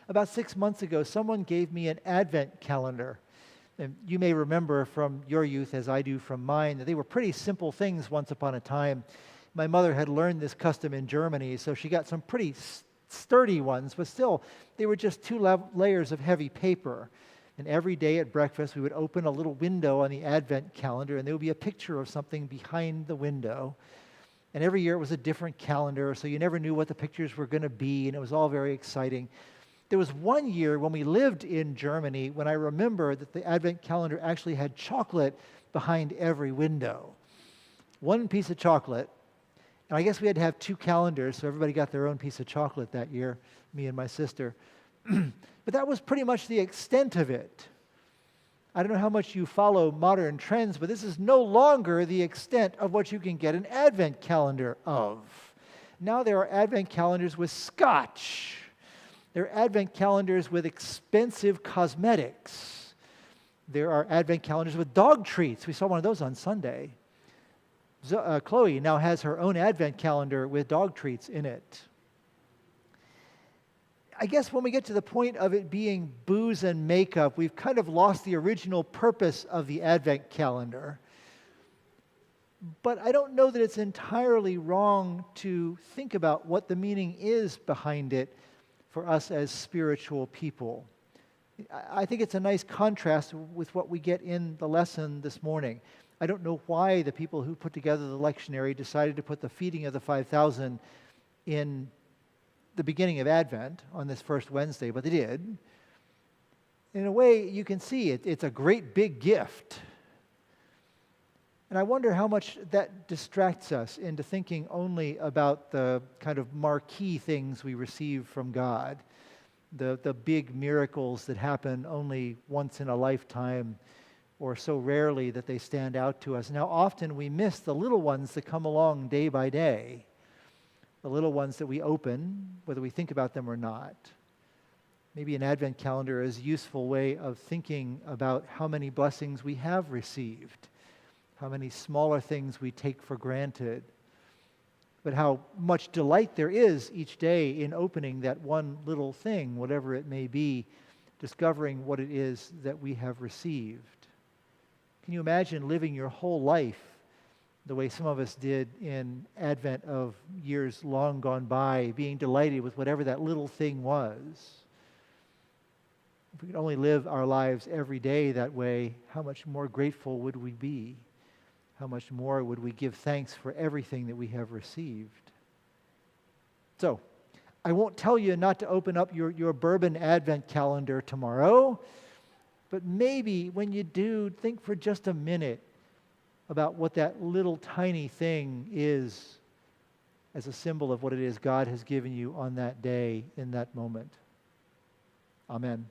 About 6 months ago, someone gave me an Advent calendar. And you may remember from your youth, as I do from mine, that they were pretty simple things once upon a time. My mother had learned this custom in Germany, so she got some pretty sturdy ones, but still, they were just two layers of heavy paper. And every day at breakfast, we would open a little window on the Advent calendar, and there would be a picture of something behind the window. And every year it was a different calendar, so you never knew what the pictures were going to be, and it was all very exciting. There was one year when we lived in Germany when I remember that the Advent calendar actually had chocolate behind every window. One piece of chocolate. And I guess we had to have two calendars, so everybody got their own piece of chocolate that year, me and my sister. But that was pretty much the extent of it. I don't know how much you follow modern trends, but this is no longer the extent of what you can get an Advent calendar of. Now there are Advent calendars with scotch. There are Advent calendars with expensive cosmetics. There are Advent calendars with dog treats. We saw one of those on Sunday. Chloe now has her own Advent calendar with dog treats in it. I guess when we get to the point of it being booze and makeup, we've kind of lost the original purpose of the Advent calendar. But I don't know that it's entirely wrong to think about what the meaning is behind it for us as spiritual people. I think it's a nice contrast with what we get in the lesson this morning. I don't know why the people who put together the lectionary decided to put the feeding of the 5,000 in the beginning of Advent on this first Wednesday, but they did. In a way, you can see it's a great big gift. And I wonder how much that distracts us into thinking only about the kind of marquee things we receive from God, the big miracles that happen only once in a lifetime or so rarely that they stand out to us. And how often we miss the little ones that come along day by day, the little ones that we open, whether we think about them or not. Maybe an Advent calendar is a useful way of thinking about how many blessings we have received, how many smaller things we take for granted, but how much delight there is each day in opening that one little thing, whatever it may be, discovering what it is that we have received. Can you imagine living your whole life the way some of us did in Advent of years long gone by, being delighted with whatever that little thing was? If we could only live our lives every day that way, how much more grateful would we be? How much more would we give thanks for everything that we have received? So, I won't tell you not to open up your bourbon Advent calendar tomorrow, but maybe when you do, think for just a minute about what that little tiny thing is as a symbol of what it is God has given you on that day, in that moment. Amen.